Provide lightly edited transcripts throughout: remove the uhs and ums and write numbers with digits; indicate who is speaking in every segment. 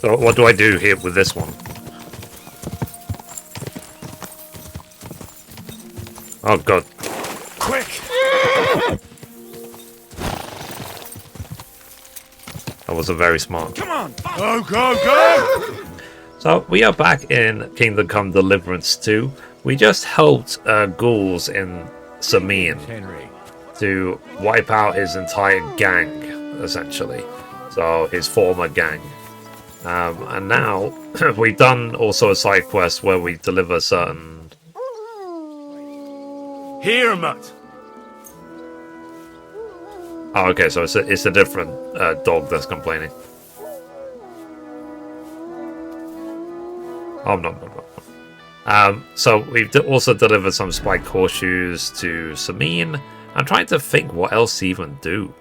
Speaker 1: So what do I do here with this one? Oh god.
Speaker 2: Quick!
Speaker 1: That wasn't very smart.
Speaker 2: Come on! Go, go, go!
Speaker 1: So we are back in Kingdom Come Deliverance 2. We just helped ghouls in Samin to wipe out his entire gang, essentially. So his former gang. And now we've done also a side quest where we deliver certain...
Speaker 2: Here, Mutt!
Speaker 1: Oh, okay, so it's a different dog that's complaining. Oh, no. So we've also delivered some spiked horseshoes to Samin. I'm trying to think what else to even do.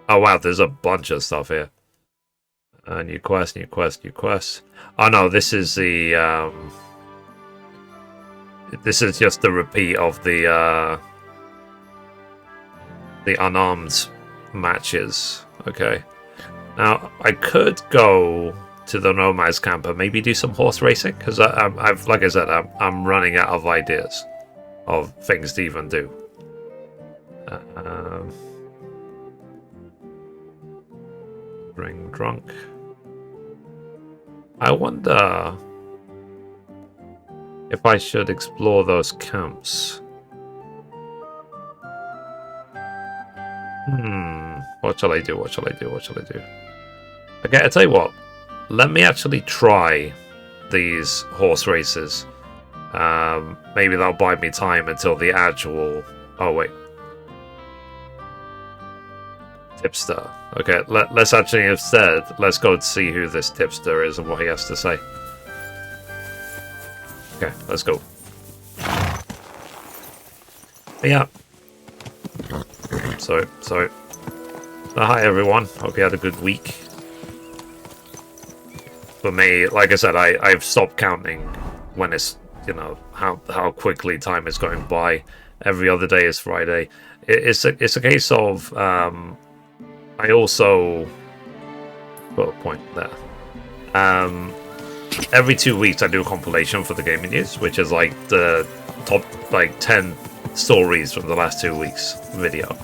Speaker 1: Oh, wow, there's a bunch of stuff here. New quest, new quest, new quest. Oh, no, this is the... This is just the repeat of the unarmed matches. Okay. Now, I could go to the Nomad's camp and maybe do some horse racing, because I've, like I said, I'm running out of ideas of things to even do. Bring drunk. I wonder if I should explore those camps. What shall I do? What shall I do? What shall I do? Okay, I'll tell you what. Let me actually try these horse races. Maybe that'll buy me time until the actual... Oh, wait. Tipster. Okay, let's actually instead, let's go see who this tipster is and what he has to say. Okay, let's go. Yeah. Sorry. Hi everyone, hope you had a good week. For me, like I said, I've stopped counting when it's, you know, how quickly time is going by. Every other day is Friday. It's a case of, I also... Got a point there. Every 2 weeks I do a compilation for the gaming news, which is like the top 10 stories from the last 2 weeks video.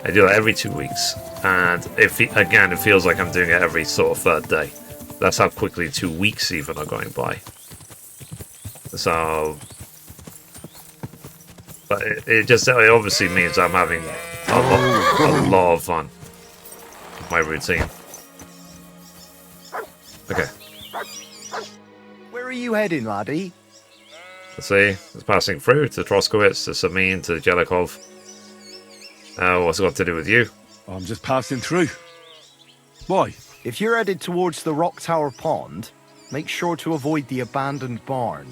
Speaker 1: I do that every 2 weeks, and it feels like I'm doing it every sort of third day. That's how quickly 2 weeks even are going by. So, but it obviously means I'm having a lot of fun with my routine. Okay.
Speaker 3: Where are you heading, laddie?
Speaker 1: Let's see. It's passing through to Troskowitz, to Samin, to Jellikov. What's it got to do with you?
Speaker 2: I'm just passing through. Why?
Speaker 3: If you're headed towards the Rock Tower Pond, make sure to avoid the abandoned barn.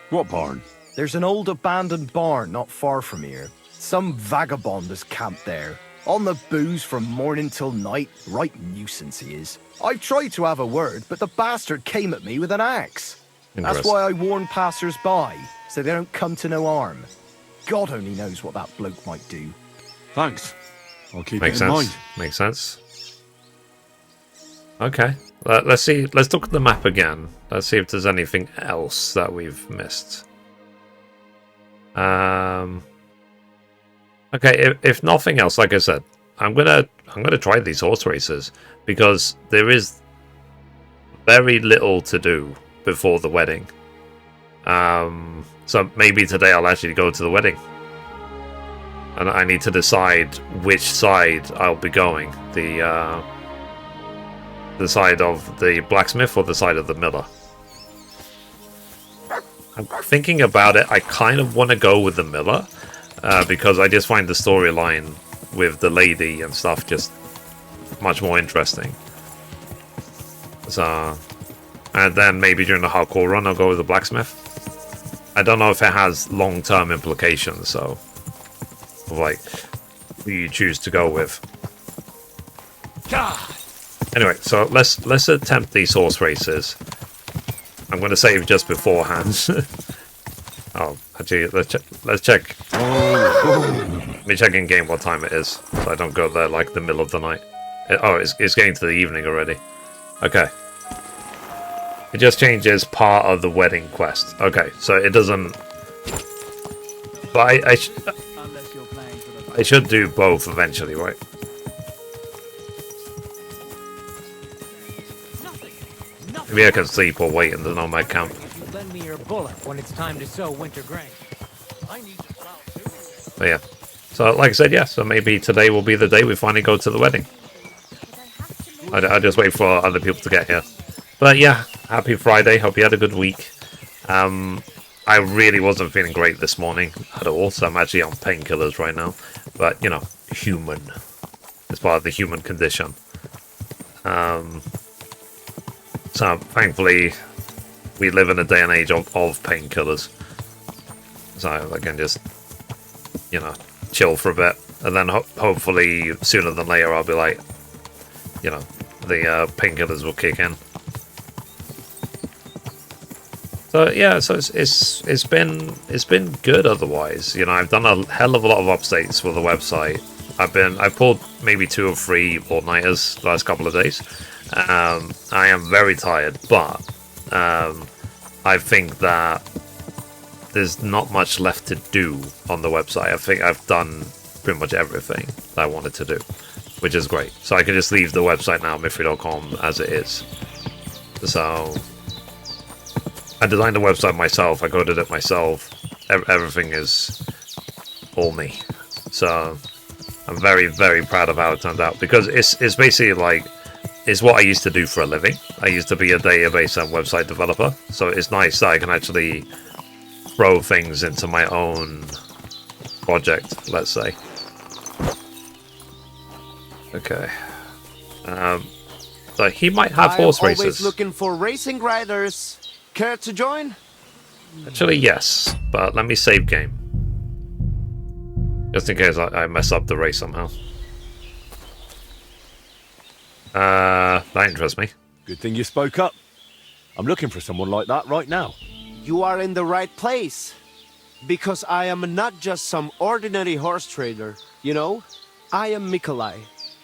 Speaker 2: What barn?
Speaker 3: There's an old abandoned barn not far from here. Some vagabond has camped there. On the booze from morning till night. Right nuisance he is. I've tried to have a word, but the bastard came at me with an axe. That's why I warn passers-by, so they don't come to no harm. God only knows what that bloke might do.
Speaker 2: Thanks. I'll keep it in mind.
Speaker 1: Makes sense. Okay. Let's see. Let's look at the map again. Let's see if there's anything else that we've missed. Okay, if nothing else, like I said, I'm gonna try these horse races because there is very little to do before the wedding. So maybe today I'll actually go to the wedding, and I need to decide which side I'll be going: the side of the blacksmith or the side of the miller. I'm thinking about it. I kind of want to go with the miller. Because I just find the storyline with the lady and stuff just much more interesting. So, and then maybe during the hardcore run I'll go with the blacksmith. I don't know if it has long-term implications, so like who you choose to go with.
Speaker 2: God.
Speaker 1: Anyway, so let's attempt these horse races. I'm going to save just beforehand. Oh, actually, let's check. Let me check in game what time it is, so I don't go there like the middle of the night. Oh, it's getting to the evening already. Okay. It just changes part of the wedding quest. Okay, so it doesn't... But I should do both eventually, right? Maybe I can sleep or wait in the Nomad camp.
Speaker 4: Lend me your bullet when it's time to sow winter grain.
Speaker 1: But yeah. So, like I said, yeah, so maybe today will be the day we finally go to the wedding. I'll just wait for other people to get here. But yeah, happy Friday. Hope you had a good week. I really wasn't feeling great this morning at all, so I'm actually on painkillers right now. But, you know, human. It's part of the human condition. So, thankfully, we live in a day and age of painkillers. So I can just, you know, chill for a bit. And then hopefully, sooner than later, I'll be like, you know, the painkillers will kick in. So yeah, so it's been good otherwise. You know, I've done a hell of a lot of updates for the website. I've pulled maybe 2 or 3 all-nighters the last couple of days. I am very tired, but I think that there's not much left to do on the website. I think I've done pretty much everything that I wanted to do, which is great. So I can just leave the website now, Mithri.com, as it is. So I designed the website myself. I coded it myself. Everything is all me. So I'm very, very proud of how it turned out, because it's basically like, it's what I used to do for a living. I used to be a database and website developer. So it's nice that I can actually throw things into my own project, let's say. Okay. So he might have horse races.
Speaker 5: I'm always looking for racing riders. Care to join?
Speaker 1: Actually, yes. But let me save game. Just in case I mess up the race somehow. That interests me.
Speaker 2: Good thing you spoke up. I'm looking for someone like that right now.
Speaker 5: You are in the right place. Because I am not just some ordinary horse trader, you know? I am Mikolai.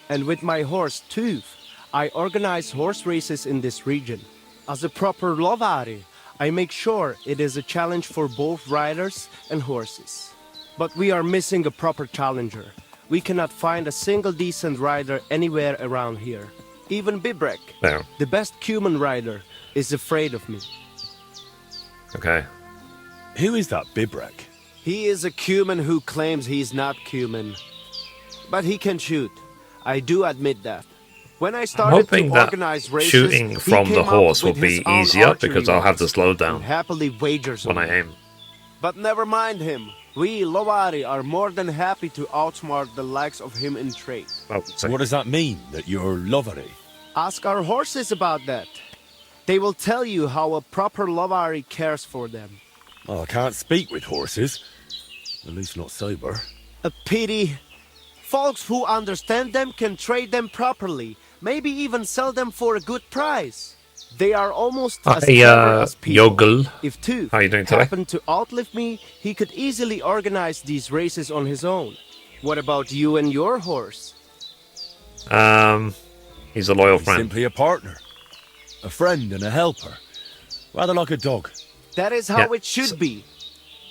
Speaker 5: And with my horse, Tooth, I organize horse races in this region. As a proper lovari, I make sure it is a challenge for both riders and horses. But we are missing a proper challenger. We cannot find a single decent rider anywhere around here. Even Bibrek,
Speaker 1: There.
Speaker 5: the best human rider, is afraid of me.
Speaker 1: Okay.
Speaker 2: Who is that Bibrek?
Speaker 5: He is a Cuman who claims he's not Cuman. But he can shoot. I do admit that. When I
Speaker 1: I'm
Speaker 5: started
Speaker 1: hoping
Speaker 5: to
Speaker 1: that
Speaker 5: organize races,
Speaker 1: shooting
Speaker 5: he
Speaker 1: from the
Speaker 5: came up
Speaker 1: horse will
Speaker 5: with
Speaker 1: be
Speaker 5: his own
Speaker 1: easier,
Speaker 5: archery
Speaker 1: because I'll have to
Speaker 5: rounds
Speaker 1: slow
Speaker 5: and
Speaker 1: down
Speaker 5: happily wagers
Speaker 1: when
Speaker 5: on
Speaker 1: I
Speaker 5: them.
Speaker 1: aim.
Speaker 5: But never mind him. We, Lovari, are more than happy to outsmart the likes of him in trade.
Speaker 1: Oh,
Speaker 2: So what does that mean, that you're lovery?
Speaker 5: Ask our horses about that. They will tell you how a proper Lovari cares for them.
Speaker 2: Oh, I can't speak with horses. At least not sober.
Speaker 5: A pity. Folks who understand them can trade them properly, maybe even sell them for a good price. They are almost as clever as people.
Speaker 1: Yogel.
Speaker 5: If Tooth
Speaker 1: How you doing today?
Speaker 5: happened to outlive me, he could easily organize these races on his own. What about you and your horse?
Speaker 1: He's a loyal
Speaker 2: He's
Speaker 1: friend.
Speaker 2: simply a partner. A friend and a helper. Rather like a dog.
Speaker 5: That is how
Speaker 1: Yeah,
Speaker 5: it should be.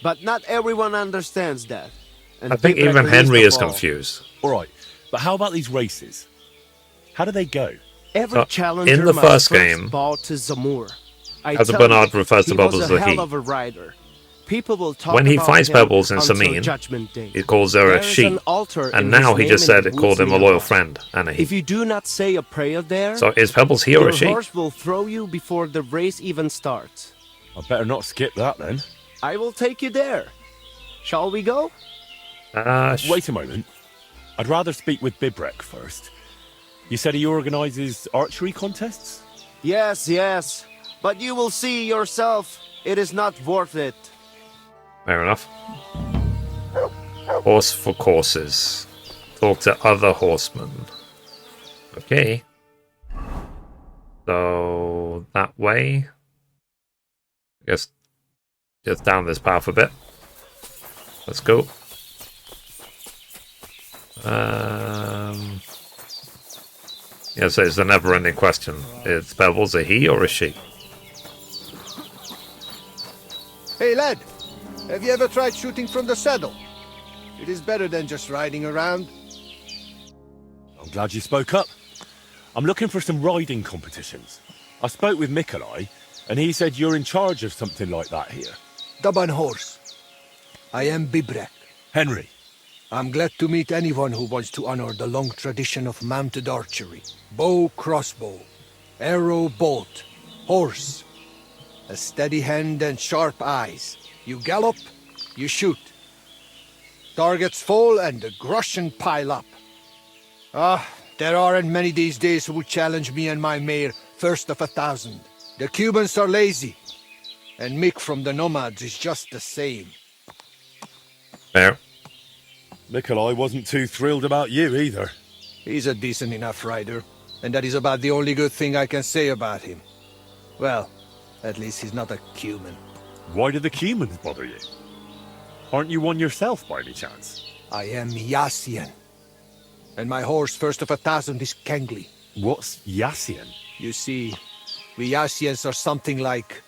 Speaker 5: But not everyone understands that. And
Speaker 1: I think
Speaker 5: Bibrek
Speaker 1: even
Speaker 5: least
Speaker 1: Henry
Speaker 5: of
Speaker 1: is
Speaker 5: all.
Speaker 1: confused.
Speaker 2: Alright, but how about these races? How do they go?
Speaker 5: Every
Speaker 1: So,
Speaker 5: challenger
Speaker 1: in the
Speaker 5: must
Speaker 1: first game,
Speaker 5: bow to Zamur.
Speaker 1: as a Bernard refers to
Speaker 5: he
Speaker 1: Bubbles
Speaker 5: was
Speaker 1: as
Speaker 5: a
Speaker 1: a he.
Speaker 5: hell of a rider. People will talk
Speaker 1: When he
Speaker 5: about
Speaker 1: fights
Speaker 5: him
Speaker 1: Pebbles in
Speaker 5: until
Speaker 1: Samin,
Speaker 5: Judgment Day.
Speaker 1: It calls her
Speaker 5: There
Speaker 1: a
Speaker 5: is
Speaker 1: she.
Speaker 5: an altar
Speaker 1: And
Speaker 5: in
Speaker 1: now
Speaker 5: his
Speaker 1: he just
Speaker 5: name in
Speaker 1: said
Speaker 5: the
Speaker 1: it called
Speaker 5: woods
Speaker 1: him a loyal
Speaker 5: nearby.
Speaker 1: friend and a
Speaker 5: If
Speaker 1: he.
Speaker 5: you do not say a prayer there,
Speaker 1: So is Pebbles he or
Speaker 5: your
Speaker 1: a she?
Speaker 5: horse will throw you before the race even starts.
Speaker 2: I better not skip that then.
Speaker 5: I will take you there. Shall we go?
Speaker 2: Wait a moment. I'd rather speak with Bibrek first. You said he organises archery contests?
Speaker 5: Yes, yes. But you will see yourself. It is not worth it.
Speaker 1: Fair enough. Horse for courses. Talk to other horsemen. Okay. So that way. I guess just down this path a bit. Let's go. Yeah, so it's a never-ending question. It's Bevel's a he or a she?
Speaker 3: Hey, lad. Have you ever tried shooting from the saddle? It is better than just riding around.
Speaker 2: I'm glad you spoke up. I'm looking for some riding competitions. I spoke with Mikolai, and he said you're in charge of something like that here.
Speaker 3: Daban horse. I am Bibrek.
Speaker 2: Henry.
Speaker 3: I'm glad to meet anyone who wants to honor the long tradition of mounted archery. Bow, crossbow, arrow, bolt, horse. A steady hand and sharp eyes. You gallop, you shoot. Targets fall and the groschen pile up. There aren't many these days who would challenge me and my mare first of 1,000. The Cubans are lazy, and Mick from the Nomads is just the same.
Speaker 1: Fair.
Speaker 2: Mikolai wasn't too thrilled about you either.
Speaker 3: He's a decent enough rider, and that is about the only good thing I can say about him. Well, at least he's not a Cuban.
Speaker 2: Why did the Cumans bother you? Aren't you one yourself by any chance?
Speaker 3: I am Yassian, and my horse first of 1,000 is Kengli.
Speaker 2: What's Yassian?
Speaker 3: You see, we Yassians are something like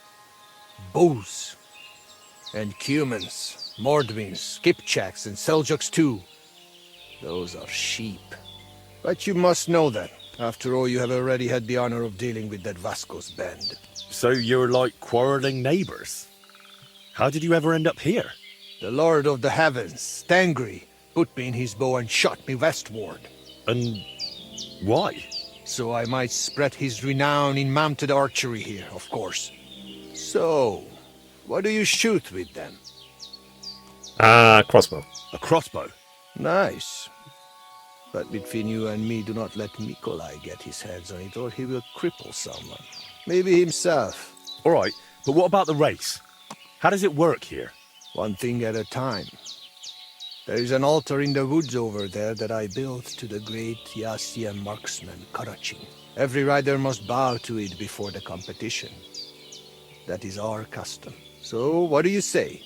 Speaker 3: bulls, and Cumans, Mordvins, Kipchaks, and Seljuks too. Those are sheep. But you must know that. After all, you have already had the honor of dealing with that Vasco's band.
Speaker 2: So you're like quarreling neighbors. How did you ever end up here?
Speaker 3: The Lord of the Heavens, Tangri, put me in his bow and shot me westward.
Speaker 2: And why?
Speaker 3: So I might spread his renown in mounted archery here, of course. So, what do you shoot with then?
Speaker 1: Crossbow.
Speaker 2: A crossbow?
Speaker 3: Nice. But between you and me, do not let Mikolai get his hands on it, or he will cripple someone. Maybe himself.
Speaker 2: All right, but what about the race? How does it work here?
Speaker 3: One thing at a time. There is an altar in the woods over there that I built to the great Yassian marksman, Karachin. Every rider must bow to it before the competition. That is our custom. So, what do you say?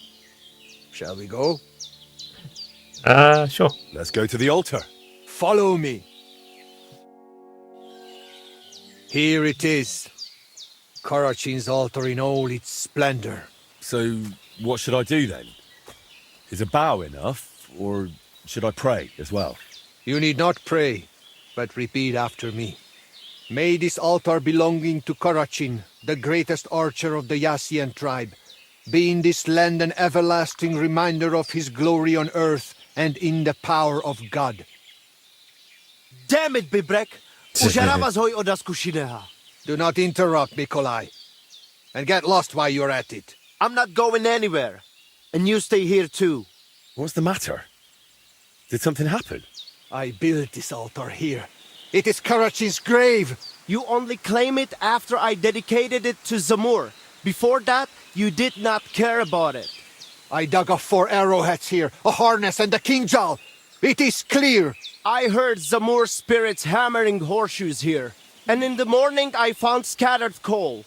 Speaker 3: Shall we go?
Speaker 1: Sure.
Speaker 2: Let's go to the altar.
Speaker 3: Follow me. Here it is. Karachin's altar in all its splendor.
Speaker 2: So, what should I do then? Is a bow enough, or should I pray as well?
Speaker 3: You need not pray, but repeat after me. May this altar belonging to Karachin, the greatest archer of the Yassian tribe, be in this land an everlasting reminder of his glory on earth and in the power of God.
Speaker 5: Damn it, Bibrek! Ujarabas hoy odas kushineha.
Speaker 3: Do not interrupt, Mikolai. And get lost while you're at it.
Speaker 5: I'm not going anywhere. And you stay here too.
Speaker 2: What's the matter? Did something happen?
Speaker 3: I built this altar here. It is Karachin's grave.
Speaker 5: You only claim it after I dedicated it to Zamur. Before that, you did not care about it.
Speaker 3: I dug up 4 arrowheads here, a harness and a kingjal. It is clear.
Speaker 5: I heard Zamur spirits hammering horseshoes here. And in the morning, I found scattered coal.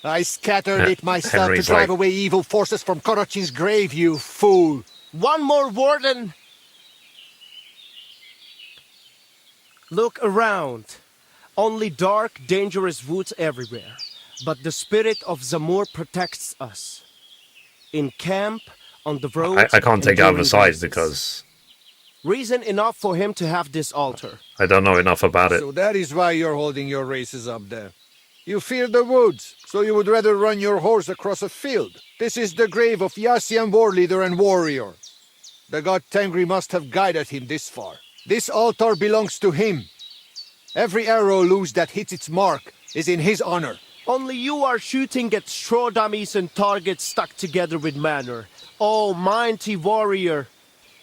Speaker 3: I scattered it myself
Speaker 1: Henry's
Speaker 3: to drive
Speaker 1: right.
Speaker 3: away evil forces from Karachin's grave, you fool.
Speaker 5: One more word and... Look around. Only dark, dangerous woods everywhere. But the spirit of Zamur protects us. In camp, on the road.
Speaker 1: I can't take either side because
Speaker 5: Reason enough for him to have this altar.
Speaker 1: I don't know enough about it.
Speaker 3: So that is why you're holding your races up there. You fear the woods, so you would rather run your horse across a field. This is the grave of Yassian war leader and warrior. The god Tengri must have guided him this far. This altar belongs to him. Every arrow loose that hits its mark is in his honor.
Speaker 5: Only you are shooting at straw dummies and targets stuck together with manner. Oh, mighty warrior.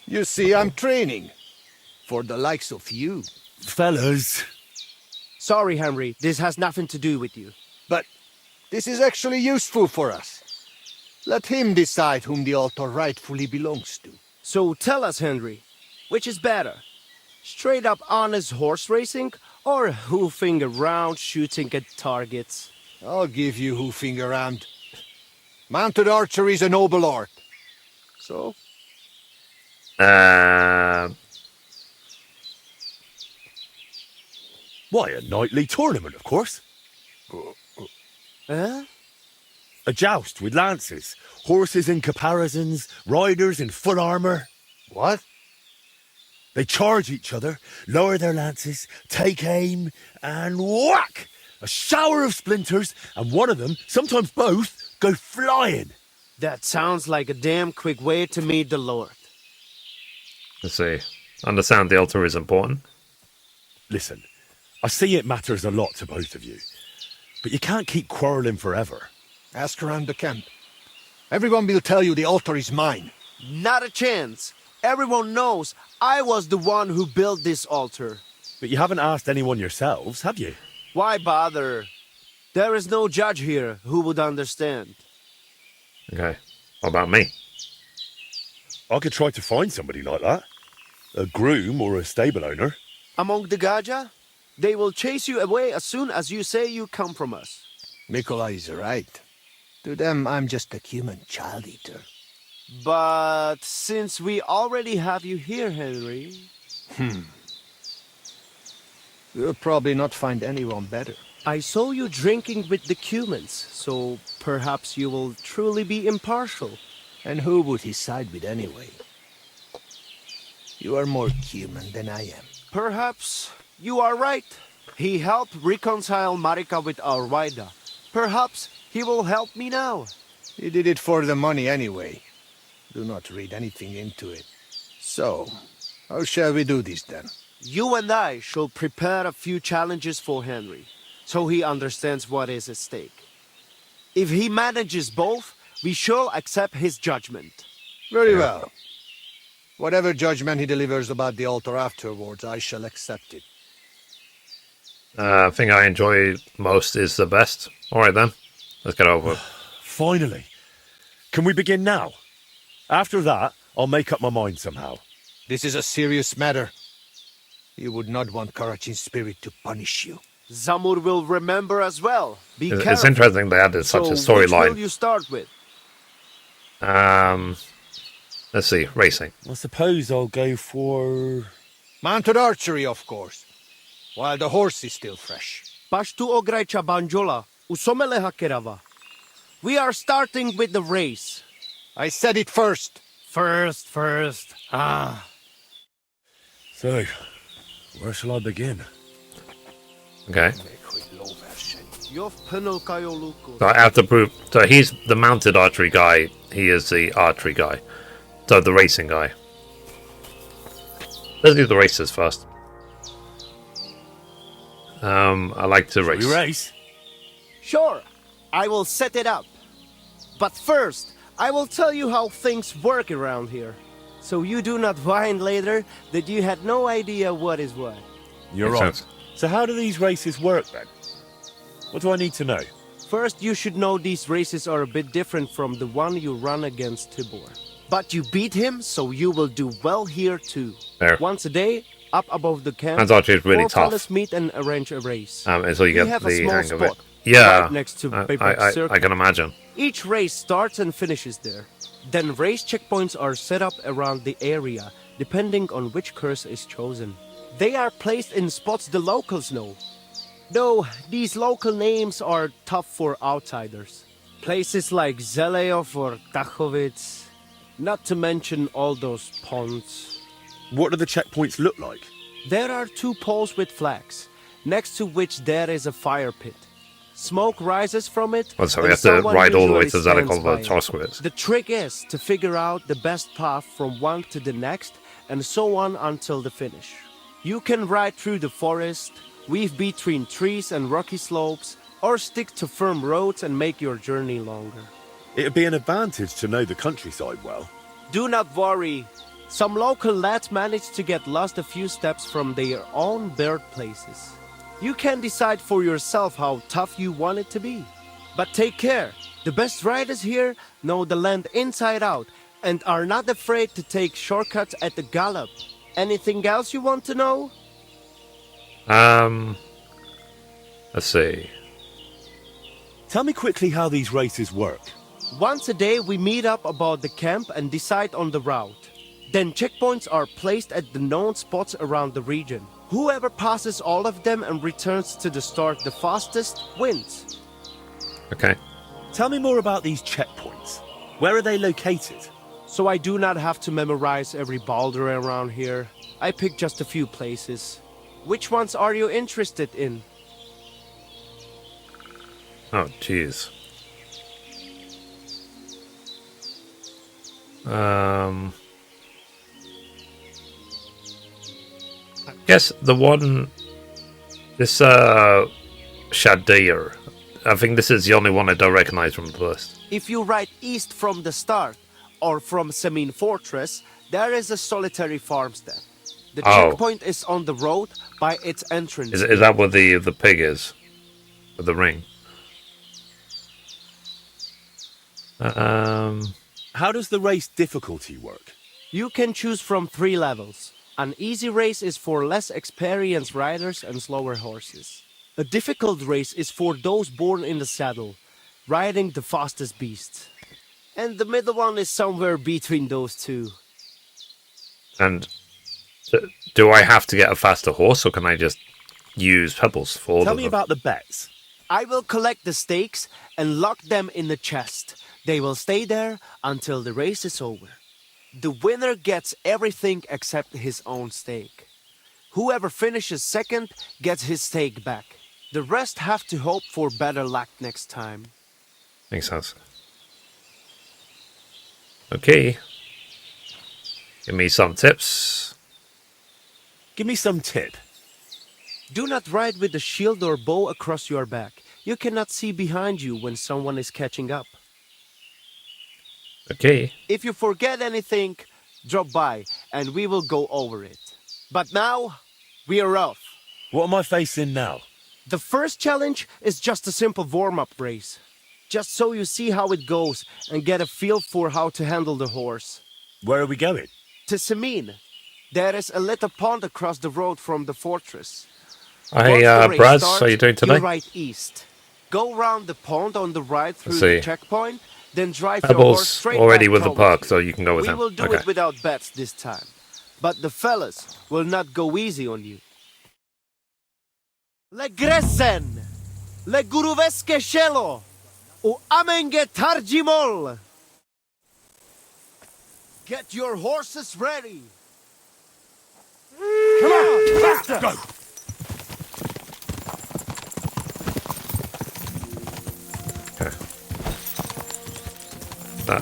Speaker 3: You see, I'm training. For the likes of you.
Speaker 2: Fellas.
Speaker 5: Sorry, Henry, this has nothing to do with you.
Speaker 3: But this is actually useful for us. Let him decide whom the altar rightfully belongs to.
Speaker 5: So tell us, Henry, which is better? Straight up honest horse racing or hoofing around shooting at targets?
Speaker 3: I'll give you hoofing around. Mounted archery is a noble art. So?
Speaker 2: Why, a nightly tournament, of course.
Speaker 5: Huh?
Speaker 2: A joust with lances, horses in caparisons, riders in full armour.
Speaker 3: What?
Speaker 2: They charge each other, lower their lances, take aim, and whack! A shower of splinters, and one of them, sometimes both, go flying.
Speaker 5: That sounds like a damn quick way to meet the Lord.
Speaker 1: Let's see. Understand the altar is important.
Speaker 2: Listen, I see it matters a lot to both of you, but you can't keep quarrelling forever.
Speaker 3: Ask around the camp. Everyone will tell you the altar is mine.
Speaker 5: Not a chance. Everyone knows I was the one who built this altar.
Speaker 2: But you haven't asked anyone yourselves, have you?
Speaker 5: Why bother? There is no judge here who would understand.
Speaker 1: Okay. What about me?
Speaker 2: I could try to find somebody like that. A groom or a stable owner.
Speaker 5: Among the Gaja, they will chase you away as soon as you say you come from us.
Speaker 3: Mikolai is right. To them, I'm just a human child eater.
Speaker 5: But since we already have you here, Henry...
Speaker 3: You'll probably not find anyone better.
Speaker 5: I saw you drinking with the Cumans, so perhaps you will truly be impartial.
Speaker 3: And who would he side with anyway? You are more human than I am.
Speaker 5: Perhaps you are right. He helped reconcile Marika with our Waida. Perhaps he will help me now.
Speaker 3: He did it for the money anyway. Do not read anything into it. So, how shall we do this then?
Speaker 5: You and I shall prepare a few challenges for Henry, so he understands what is at stake. If he manages both, we shall accept his judgment.
Speaker 3: Very well. Whatever judgment he delivers about the altar afterwards, I shall accept it.
Speaker 1: Thing I enjoy most is the best. Alright then. Let's get over it.
Speaker 2: Finally. Can we begin now? After that, I'll make up my mind somehow.
Speaker 3: This is a serious matter. You would not want Karachin's spirit to punish you.
Speaker 5: Zamur will remember as well. Be careful.
Speaker 1: It's interesting they added such a
Speaker 5: Which will
Speaker 1: storyline.
Speaker 5: you start with?
Speaker 1: Let's see. Racing.
Speaker 2: I suppose I'll go for...
Speaker 3: Mounted archery, of course. While the horse is still fresh.
Speaker 5: Pashtu ograjcha banjola, usomele hakerava. We are starting with the race.
Speaker 3: I said it first.
Speaker 4: First.
Speaker 2: So, where shall I begin?
Speaker 1: Okay.
Speaker 5: Yov penel kayoluku.
Speaker 1: So I have to prove. So he's the mounted archery guy. He is the archery guy. So the racing guy. Let's do the races first. I like to race.
Speaker 2: We race?
Speaker 5: Sure, I will set it up. But first, I will tell you how things work around here. So you do not whine later that you had no idea what is what.
Speaker 2: You're
Speaker 1: Makes
Speaker 2: right.
Speaker 1: sense.
Speaker 2: So how do these races work then? What do I need to know?
Speaker 5: First, you should know these races are a bit different from the one you run against Tibor. But you beat him, so you will do well here too.
Speaker 1: There.
Speaker 5: Once a day, up above the camp,
Speaker 1: Hands archery is really
Speaker 5: four
Speaker 1: tough.
Speaker 5: fellas meet and arrange a race.
Speaker 1: So you
Speaker 5: We
Speaker 1: get
Speaker 5: have a
Speaker 1: the
Speaker 5: small
Speaker 1: hang of it.
Speaker 5: spot
Speaker 1: Yeah.
Speaker 5: right next to Bayback
Speaker 1: I
Speaker 5: Circle.
Speaker 1: can imagine.
Speaker 5: Each race starts and finishes there. Then race checkpoints are set up around the area, depending on which curse is chosen. They are placed in spots the locals know. Though these local names are tough for outsiders. Places like Zeleov or Tachovitz, not to mention all those ponds.
Speaker 2: What do the checkpoints look like?
Speaker 5: There are two poles with flags, next to which there is a fire pit. Smoke rises from it.
Speaker 1: Well, so we
Speaker 5: and
Speaker 1: have to
Speaker 5: someone
Speaker 1: ride all the way to
Speaker 5: usually stands
Speaker 1: Zelekov
Speaker 5: by
Speaker 1: or
Speaker 5: it.
Speaker 1: Toskowitz.
Speaker 5: The trick is to figure out the best path from one to the next, and so on until the finish. You can ride through the forest, weave between trees and rocky slopes, or stick to firm roads and make your journey longer.
Speaker 2: It'd be an advantage to know the countryside well.
Speaker 5: Do not worry. Some local lads manage to get lost a few steps from their own birthplaces. You can decide for yourself how tough you want it to be. But take care. The best riders here know the land inside out and are not afraid to take shortcuts at the gallop. Anything else you want to know?
Speaker 1: Let's see.
Speaker 2: Tell me quickly how these races work.
Speaker 5: Once a day we meet up about the camp and decide on the route. Then checkpoints are placed at the known spots around the region. Whoever passes all of them and returns to the start the fastest wins.
Speaker 1: Okay.
Speaker 2: Tell me more about these checkpoints. Where are they located?
Speaker 5: So I do not have to memorize every boulder around here. I picked just a few places. Which ones are you interested in?
Speaker 1: Oh, jeez. I guess the one, this Shadir. I think this is the only one I don't recognize from the list.
Speaker 5: If you ride east from the start, or from Semin Fortress, there is a solitary farmstead. The checkpoint is on the road by its entrance.
Speaker 1: Is that where the pig is? With the ring?
Speaker 2: How does the race difficulty work?
Speaker 5: You can choose from 3 levels. An easy race is for less experienced riders and slower horses. A difficult race is for those born in the saddle, riding the fastest beasts. And the middle one is somewhere between those two.
Speaker 1: And do I have to get a faster horse, or can I just use pebbles for all of them?
Speaker 2: Tell me about the bets.
Speaker 5: I will collect the stakes and lock them in the chest. They will stay there until the race is over. The winner gets everything except his own stake. Whoever finishes second gets his stake back. The rest have to hope for better luck next time.
Speaker 1: Makes sense. Okay. Give me some tips.
Speaker 2: Give me some tip.
Speaker 5: Do not ride with a shield or bow across your back. You cannot see behind you when someone is catching up.
Speaker 1: Okay.
Speaker 5: If you forget anything, drop by and we will go over it. But now, we are off.
Speaker 2: What am I facing now?
Speaker 5: The first challenge is just a simple warm-up race. Just so you see how it goes and get a feel for how to handle the horse.
Speaker 2: Where are we going?
Speaker 5: To Semin. There is a little pond across the road from the fortress.
Speaker 1: Hey, Brad, how are you doing today?
Speaker 5: You ride east. Go round the pond on the right through the checkpoint, then drive your horse
Speaker 1: Pebbles
Speaker 5: straight
Speaker 1: already
Speaker 5: back
Speaker 1: with the
Speaker 5: towards
Speaker 1: park,
Speaker 5: me.
Speaker 1: so you can go with
Speaker 5: We
Speaker 1: him.
Speaker 5: will do it without bets this time. But the fellas will not go easy on you. Le Gresen, le Guruveske Shelo, u Amenge Tarjimol. Get your horses ready.
Speaker 2: Come on, faster! Go!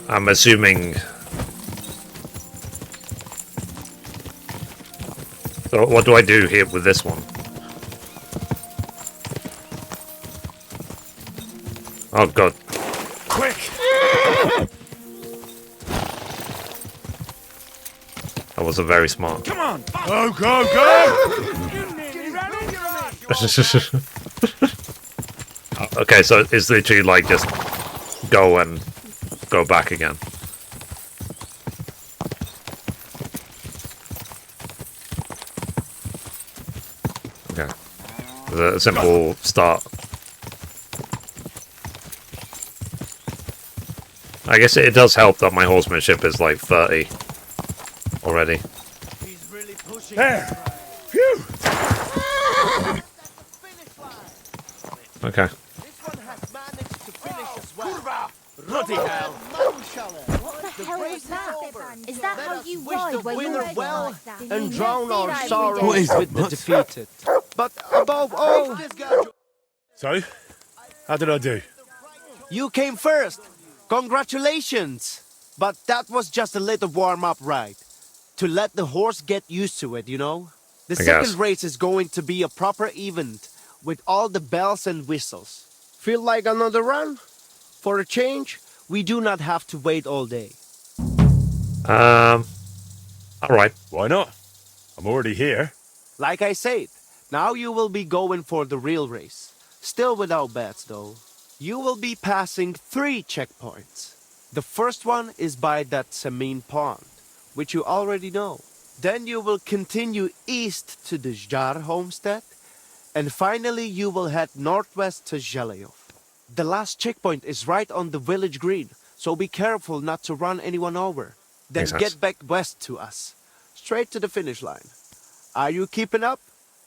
Speaker 1: I'm assuming. So what do I do here with this one? Oh god.
Speaker 2: Quick!
Speaker 1: That wasn't very smart.
Speaker 2: Come on! Go, go, go!
Speaker 1: Okay, so it's literally like just go and go back again. Okay. A simple start. I guess it does help that my horsemanship is like 30 already.
Speaker 5: He's really pushing.
Speaker 2: There! Phew!
Speaker 1: Okay.
Speaker 5: This one has managed to finish as well.
Speaker 2: Bloody hell!
Speaker 6: What the hell is that? Is that how you ride when you're riding
Speaker 5: well
Speaker 6: like that?
Speaker 5: and drown our sorrows
Speaker 2: What is it,
Speaker 5: with the
Speaker 2: Mutt?
Speaker 5: defeated. But above all,
Speaker 2: So, how did I do?
Speaker 5: you came first. Congratulations! But that was just a little warm-up ride. To let the horse get used to it, you know? The second race is going to be a proper event with all the bells and whistles. Feel like another run? For a change, we do not have to wait all day.
Speaker 1: Alright.
Speaker 2: Why not? I'm already here.
Speaker 5: Like I said, now you will be going for the real race. Still without bets, though. You will be passing 3 checkpoints. The first one is by that Semin pond, which you already know. Then you will continue east to the Zhar homestead, and finally you will head northwest to Zheleyov. The last checkpoint is right on the village green, so be careful not to run anyone over. Then
Speaker 1: Makes sense.
Speaker 5: get back west to us, straight to the finish line. Are you keeping up?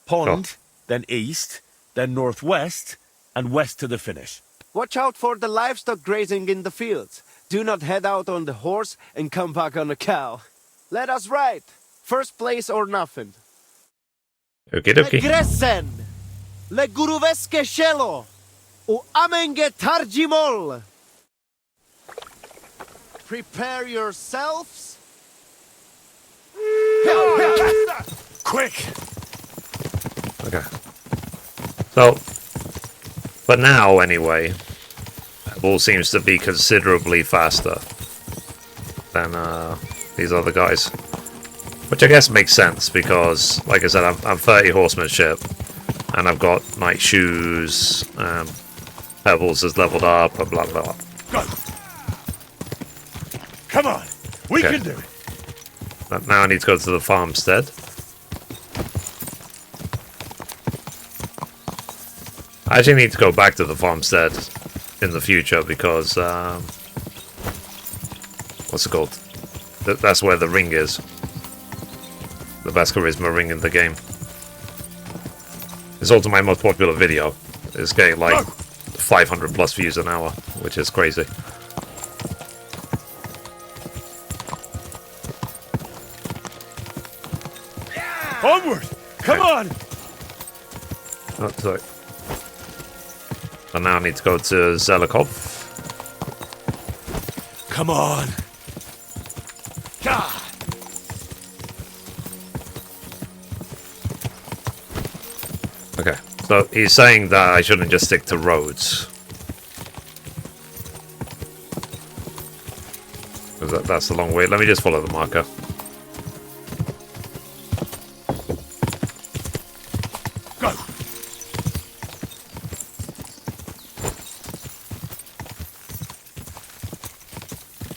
Speaker 2: Pond, then east, then northwest, and west to the finish.
Speaker 5: Watch out for the livestock grazing in the fields. Do not head out on the horse and come back on a cow. Let us ride. First place or nothing.
Speaker 1: Okie dokie.
Speaker 5: Egressen! Le guruveske shelo! U amenge tarjimol! Prepare yourselves.
Speaker 2: Quick!
Speaker 1: Okay. So, for now anyway, Bull seems to be considerably faster than these other guys. Which I guess makes sense because, like I said, I'm 30 horsemanship, and I've got night shoes, Pebbles has leveled up, and blah blah.
Speaker 2: Go! Come on! We
Speaker 1: Okay.
Speaker 2: can do it!
Speaker 1: But now I need to go to the farmstead. I actually need to go back to the farmstead in the future because, what's it called? That's where the ring is. The best charisma ring in the game. It's also my most popular video. It's getting like 500 plus views an hour, which is crazy.
Speaker 2: Onward! Come on!
Speaker 1: Oh, sorry. And now I need to go to Zelikov.
Speaker 2: Come on! God!
Speaker 1: Okay, so he's saying that I shouldn't just stick to roads. 'Cause that's the long way. Let me just follow the marker.
Speaker 2: Go!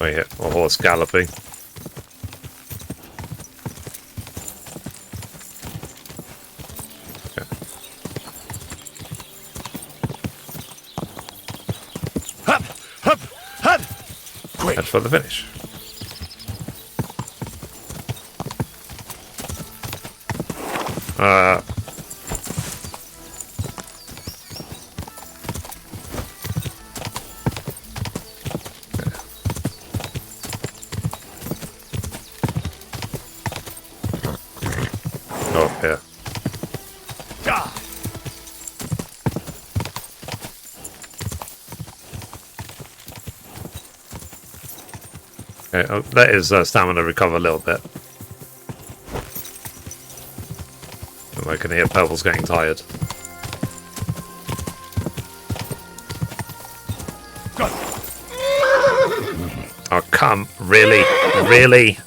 Speaker 1: Oh yeah, a horse galloping. Okay.
Speaker 2: Hup! Hup! Hup! Quick!
Speaker 1: Head for the finish. Oh, yeah.
Speaker 2: God!
Speaker 1: Okay, oh, let his stamina recover a little bit. I can hear Pebbles getting tired.
Speaker 2: Go!
Speaker 1: Oh, come. Really? Really?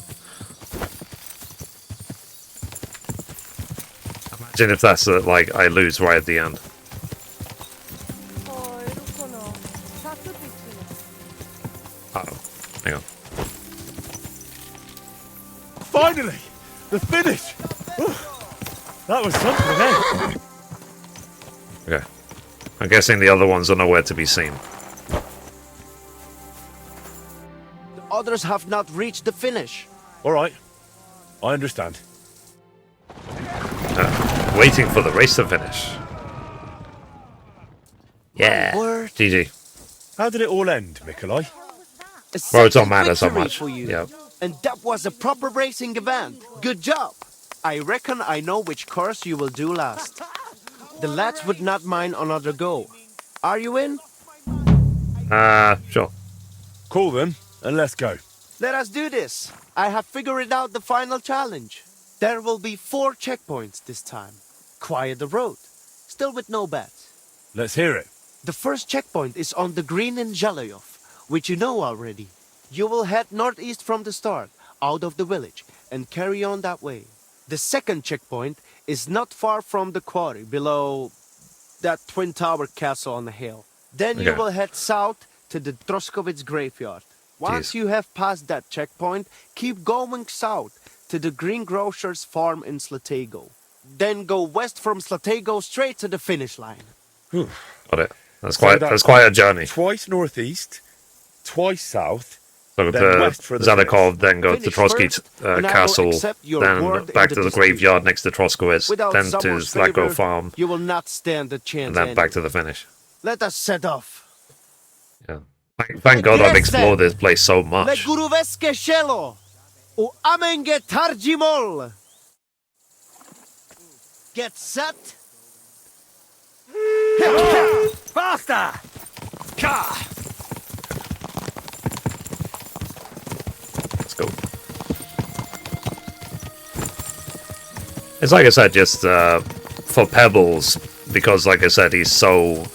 Speaker 1: Imagine if that's like I lose right at the end. Uh-oh. Hang on.
Speaker 2: Finally! The finish! That was something, eh?
Speaker 1: Okay. I'm guessing the other ones are nowhere to be seen.
Speaker 5: The others have not reached the finish.
Speaker 2: Alright. I understand.
Speaker 1: Waiting for the race to finish. Yeah.
Speaker 5: Word.
Speaker 1: GG.
Speaker 2: How did it all end, Mikolai?
Speaker 5: A
Speaker 1: Well, it don't
Speaker 5: second
Speaker 1: matter so
Speaker 5: victory
Speaker 1: much.
Speaker 5: for you.
Speaker 1: Yeah.
Speaker 5: And that was a proper racing event. Good job. I reckon I know which course you will do last. The lads would not mind another go. Are you in?
Speaker 1: Sure.
Speaker 2: Call them, and let's go.
Speaker 5: Let us do this. I have figured out the final challenge. There will be 4 checkpoints this time. Quiet the road. Still with no bets.
Speaker 2: Let's hear it.
Speaker 5: The first checkpoint is on the green in Zheleyov, which you know already. You will head northeast from the start, out of the village, and carry on that way. The second checkpoint is not far from the quarry, below that twin tower castle on the hill. Then you
Speaker 1: Okay.
Speaker 5: will head south to the Droskowitz graveyard. Once
Speaker 1: Jeez.
Speaker 5: you have passed that checkpoint, keep going south to the greengrocer's farm in Slatego. Then go west from Slatego straight to the finish line.
Speaker 1: Got it. That's
Speaker 2: So
Speaker 1: quite.
Speaker 2: that's
Speaker 1: That's quite a journey.
Speaker 2: Twice northeast, twice south,
Speaker 1: So
Speaker 2: Then west for the
Speaker 1: Zadakov, then go to
Speaker 5: Finish
Speaker 1: Trotsky
Speaker 5: first, and I will
Speaker 1: Castle,
Speaker 5: accept your
Speaker 1: then
Speaker 5: word
Speaker 1: back
Speaker 5: in
Speaker 1: to the
Speaker 5: dispute.
Speaker 1: graveyard next to Troskowitz,
Speaker 5: Without
Speaker 1: then to
Speaker 5: someone's
Speaker 1: Slacko
Speaker 5: favor,
Speaker 1: Farm,
Speaker 5: you will not stand a chance.
Speaker 1: and then back to the finish.
Speaker 5: Let us set off.
Speaker 1: Yeah. Thank God I've explored this place so much.
Speaker 5: Le guruveske shelo, u amenge tarjimol. Get set.
Speaker 4: Faster!
Speaker 1: Let's go. It's like I said, just for Pebbles, because like I said, he's so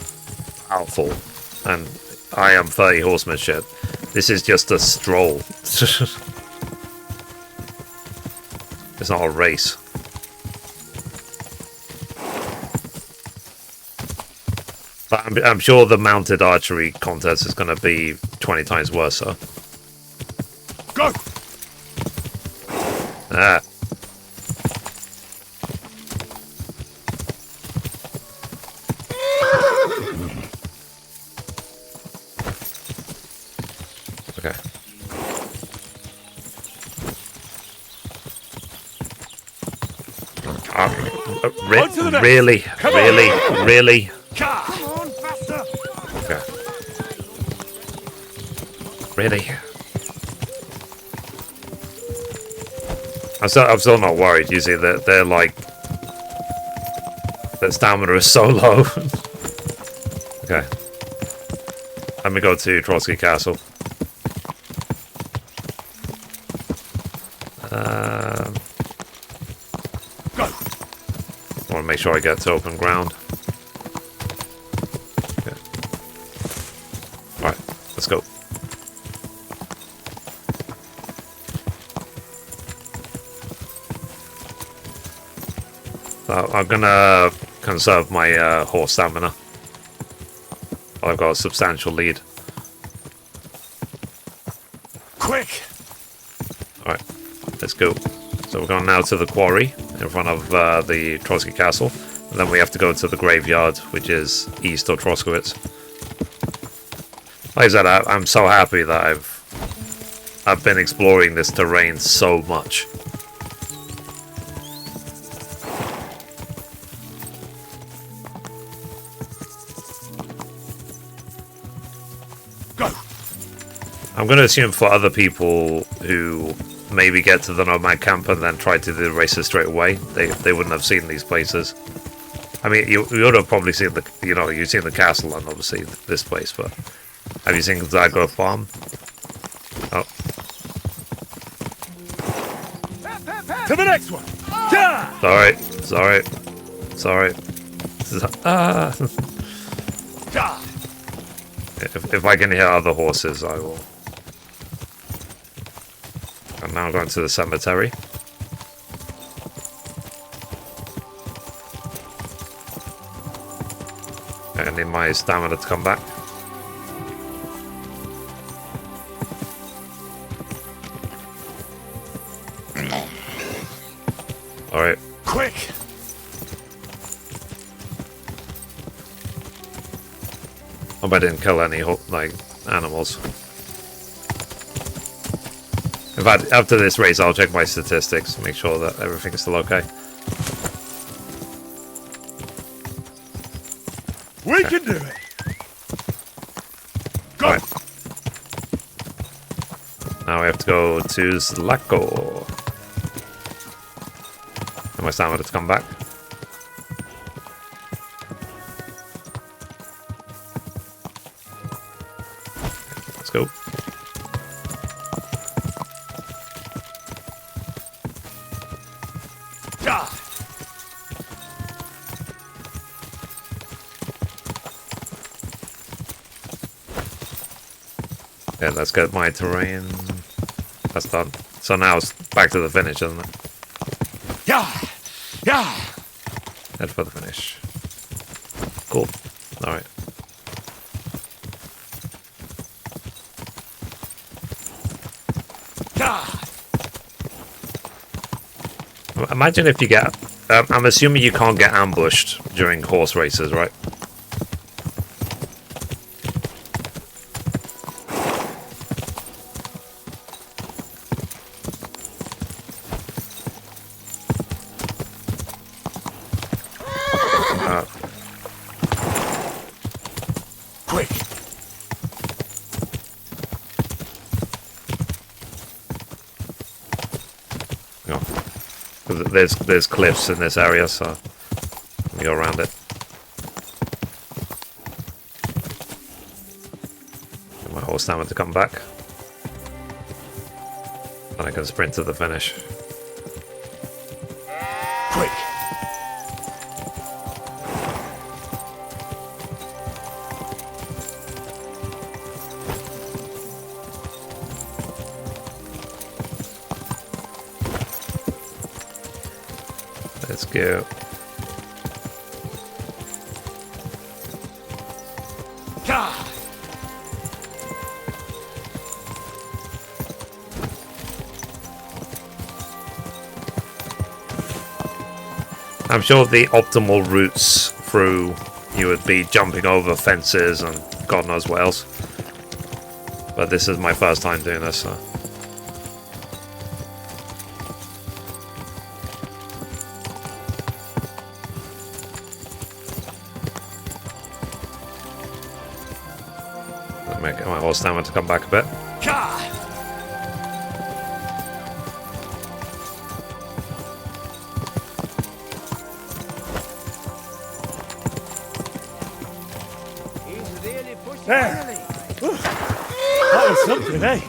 Speaker 1: powerful, and I am 30 horsemanship. This is just a stroll. It's not a race. But I'm sure the mounted archery contest is going to be 20 times worse. So.
Speaker 2: Go!
Speaker 1: Ah. Okay. Really?
Speaker 2: Come on, faster!
Speaker 1: Okay. Really? I'm still not worried. You see that they're like, their stamina is so low. Okay. Let me go to Trotsky Castle.
Speaker 2: Go!
Speaker 1: I want to make sure I get to open ground. Okay. Alright, let's go. So I'm gonna conserve my horse stamina. I've got a substantial lead.
Speaker 2: Quick!
Speaker 1: Alright, let's go. So we're going now to the quarry in front of the Trotsky Castle. And then we have to go to the graveyard, which is east of Troskowitz. Like I said, I'm so happy that I've been exploring this terrain so much.
Speaker 2: Go!
Speaker 1: I'm going to assume for other people who maybe get to the Nomad camp and then try to do the races straight away, they wouldn't have seen these places. I mean, you would have probably seen the, you've seen the castle and obviously this place, but have you seen Zago Farm? Oh.
Speaker 2: To the next one! Yeah!
Speaker 1: Sorry. Ah.
Speaker 2: Yeah!
Speaker 1: If I can hear other horses, I will. I'm now going to the cemetery. I need my stamina to come back. Alright.
Speaker 2: Quick!
Speaker 1: Hope I didn't kill any animals. In fact, after this race, I'll check my statistics to make sure that everything's still okay.
Speaker 2: We can do it! Go!
Speaker 1: Right. Now we have to go to Slacko. And my stamina to come back. Let's go.
Speaker 2: Yeah!
Speaker 1: Okay, let's get my terrain. That's done. So now it's back to the finish, isn't it?
Speaker 2: Yeah! Yeah!
Speaker 1: Head for the finish. Cool. Alright.
Speaker 2: Yeah!
Speaker 1: Imagine if you get... I'm assuming you can't get ambushed during horse races, right?
Speaker 2: Quick!
Speaker 1: No. There's cliffs in this area, so we go around it. Get my horse stamina to come back. And I can sprint to the finish.
Speaker 2: Quick!
Speaker 1: Let's go. I'm sure the optimal routes through you would be jumping over fences and God knows what else. But this is my first time doing this, so. Make my horse stamina to come back a bit.
Speaker 2: There! That was something, eh?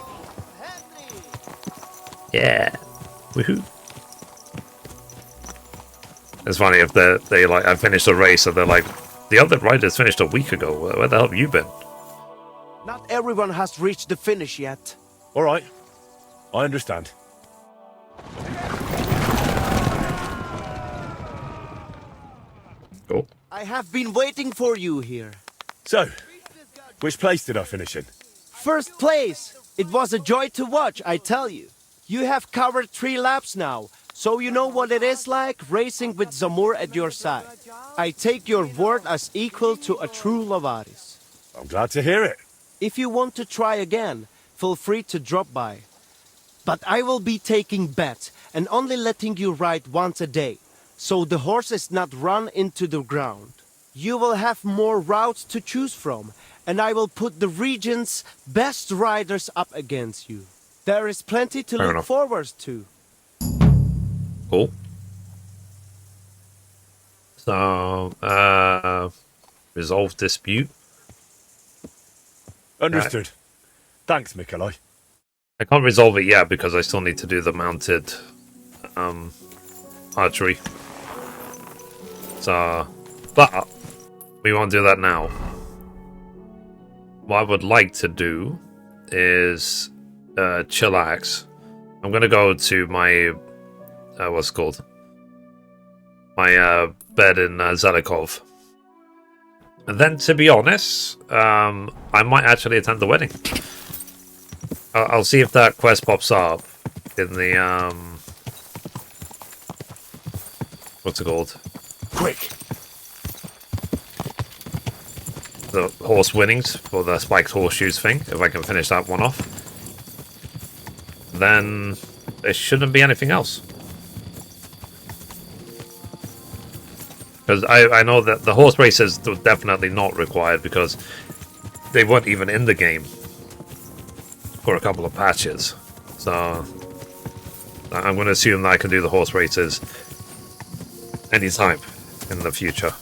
Speaker 1: Yeah. Woohoo. It's funny if they like I finished a race and they're like, the other riders finished a week ago. Where the hell have you been?
Speaker 5: Not everyone has reached the finish yet.
Speaker 2: All right. I understand.
Speaker 1: Cool.
Speaker 5: I have been waiting for you here.
Speaker 2: So, which place did I finish in?
Speaker 5: First place! It was a joy to watch, I tell you. You have covered 3 laps now, so you know what it is like racing with Zamur at your side. I take your word as equal to a true Lovaris.
Speaker 2: I'm glad to hear it.
Speaker 5: If you want to try again, feel free to drop by. But I will be taking bets and only letting you ride once a day, so the horse is not run into the ground. You will have more routes to choose from, and I will put the region's best riders up against you. There is plenty to look forward to.
Speaker 1: Cool. So, resolve dispute.
Speaker 2: Understood. Thanks, Mikolai.
Speaker 1: I can't resolve it yet because I still need to do the mounted archery. So, but we won't do that now. What I would like to do is chillax. I'm gonna go to my what's it called? My bed in Zelikov. And then, to be honest, I might actually attend the wedding. I'll see if that quest pops up in the what's it called?
Speaker 2: Quick!
Speaker 1: The horse winnings for the spiked horseshoes thing. If I can finish that one off, then there shouldn't be anything else. Because I know that the horse races were definitely not required because they weren't even in the game for a couple of patches. So I'm going to assume that I can do the horse races anytime in the future.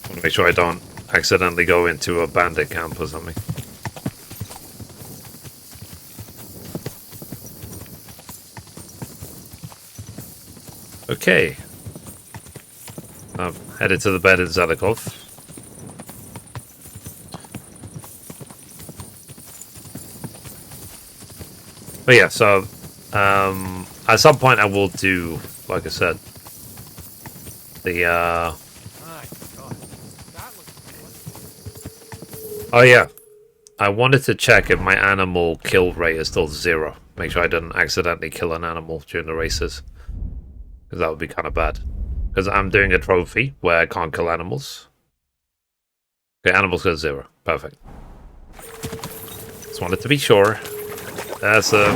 Speaker 1: I want to make sure I don't accidentally go into a bandit camp or something. Okay. I've headed to the bed in Zelikov. But yeah, so at some point I will do, like I said, the oh yeah, I wanted to check if my animal kill rate is still 0. Make sure I didn't accidentally kill an animal during the races. Because that would be kind of bad. Because I'm doing a trophy where I can't kill animals. Okay, animals go 0. Perfect. Just wanted to be sure. That's a...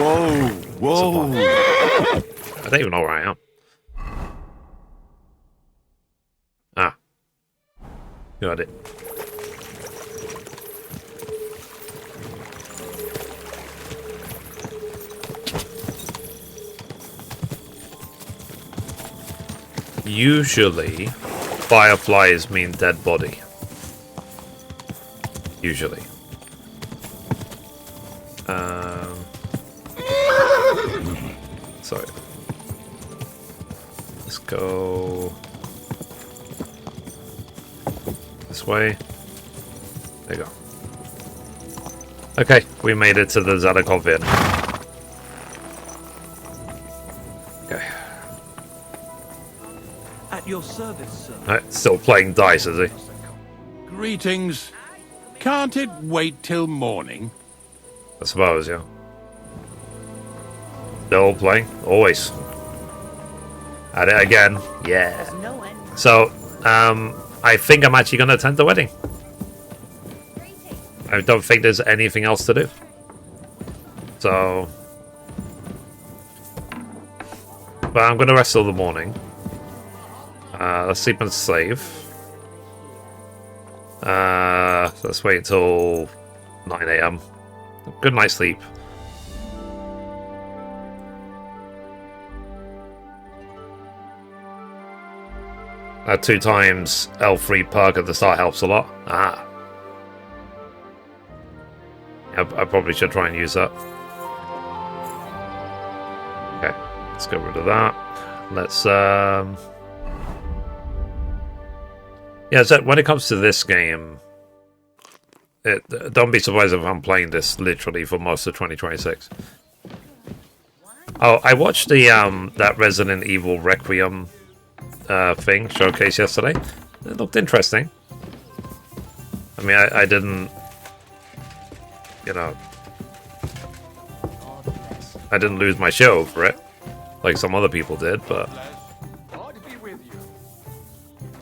Speaker 2: Whoa!
Speaker 1: I don't even know where I am. Ah. Got it. Usually, fireflies mean dead body. Usually. Sorry. Let's go this way. There you go. Okay, we made it to the Zadakov Inn. Okay.
Speaker 4: At your service, sir.
Speaker 1: Alright, still playing dice, is he?
Speaker 7: Greetings. Can't it wait till morning?
Speaker 1: I suppose, yeah. Still playing? Always. At it again. Yeah. So, I think I'm actually going to attend the wedding. I don't think there's anything else to do. So... But I'm going to rest till the morning. Let's sleep and save. Let's wait until 9 AM. Good night's sleep. That 2 times L3 perk at the start helps a lot. Ah. I probably should try and use that. Okay, let's get rid of that. Let's, yeah, so when it comes to this game, don't be surprised if I'm playing this literally for most of 2026. Oh, I watched the that Resident Evil Requiem thing showcase yesterday. It looked interesting. I mean, I didn't, you know, I didn't lose my shit over it like some other people did, but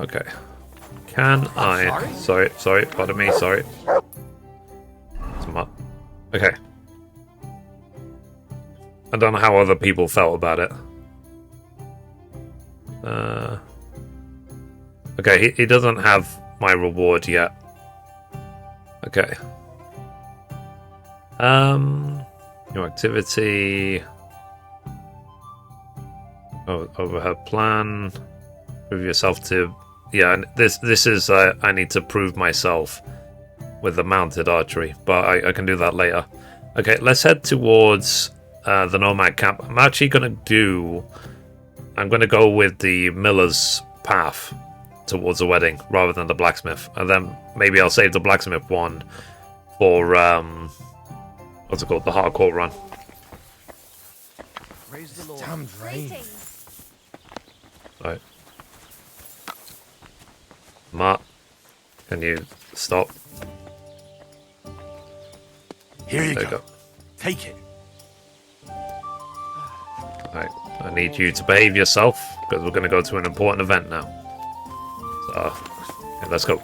Speaker 1: okay. Can I? Sorry, pardon me, sorry. Okay. I don't know how other people felt about it. Okay, he doesn't have my reward yet. Okay. New activity. Overhead plan. Prove yourself to... Yeah, this is... I need to prove myself with the mounted archery, but I can do that later. Okay, let's head towards the Nomad camp. I'm actually going to do... I'm going to go with the Miller's path towards the wedding rather than the blacksmith. And then maybe I'll save the blacksmith one for... what's it called? The hardcore run.
Speaker 3: Praise the Lord. Damn rain.
Speaker 1: Right. Matt, can you stop?
Speaker 2: Here you
Speaker 1: There
Speaker 2: go.
Speaker 1: you go.
Speaker 2: Take it.
Speaker 1: Right. I need you to behave yourself because we're going to go to an important event now. So, yeah, let's go.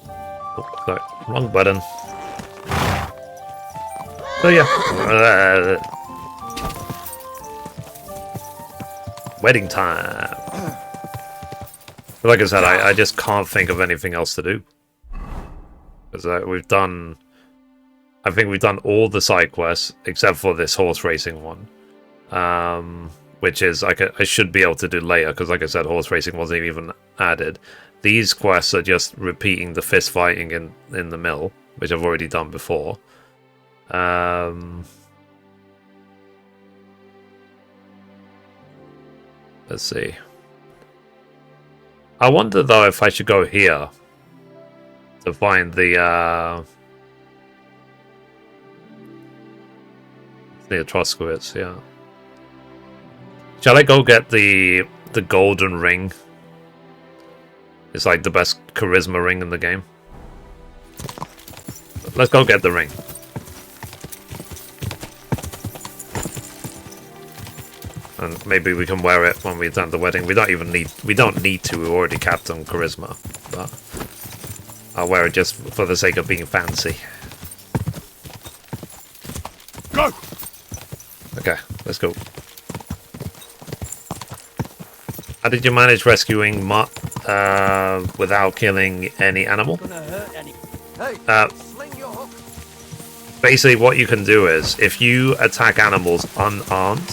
Speaker 1: Oh, sorry, wrong button. So yeah, wedding time. Like I said, I just can't think of anything else to do because we've done. I think we've done all the side quests except for this horse racing one, which is I should be able to do later because, like I said, horse racing wasn't even added. These quests are just repeating the fist fighting in the mill, which I've already done before. Let's see. I wonder though if I should go here to find the near Troskowitz, yeah. Shall I go get the golden ring? It's like the best charisma ring in the game. Let's go get the ring. And maybe we can wear it when we attend the wedding. We don't need to, we already capped on charisma. But I'll wear it just for the sake of being fancy.
Speaker 2: Go!
Speaker 1: Okay, let's go. How did you manage rescuing Mutt without killing any animal? Basically, what you can do is, if you attack animals unarmed,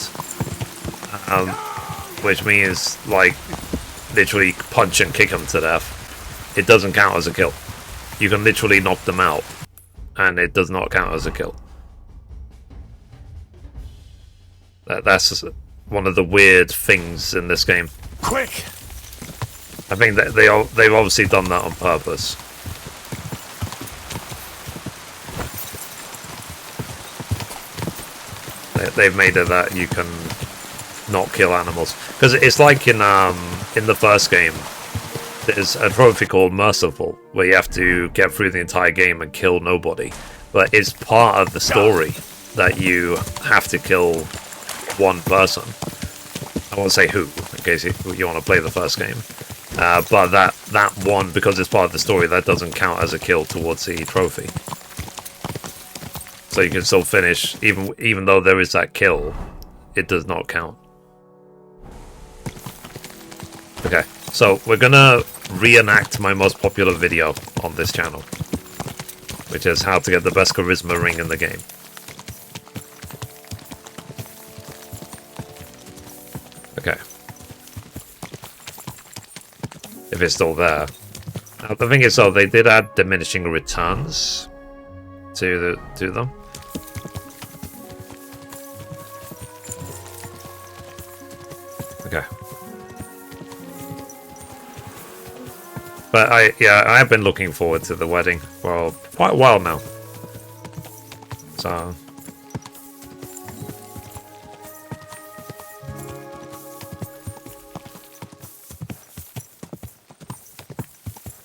Speaker 1: which means, like, literally punch and kick them to death, it doesn't count as a kill. You can literally knock them out, and it does not count as a kill. That's one of the weird things in this game.
Speaker 2: Quick!
Speaker 1: I think that they've obviously done that on purpose. They've made it that you can not kill animals, because it's like in the first game. There's a trophy called Merciful, where you have to get through the entire game and kill nobody. But it's part of the story that you have to kill one person. I won't say who, in case you want to play the first game. But that one, because it's part of the story, that doesn't count as a kill towards the trophy. So you can still finish, even though there is that kill, it does not count. Okay, so we're gonna reenact my most popular video on this channel, which is how to get the best charisma ring in the game. Okay. If it's still there. The thing is, though, they did add diminishing returns to them. Okay. But I've been looking forward to the wedding for quite a while now. So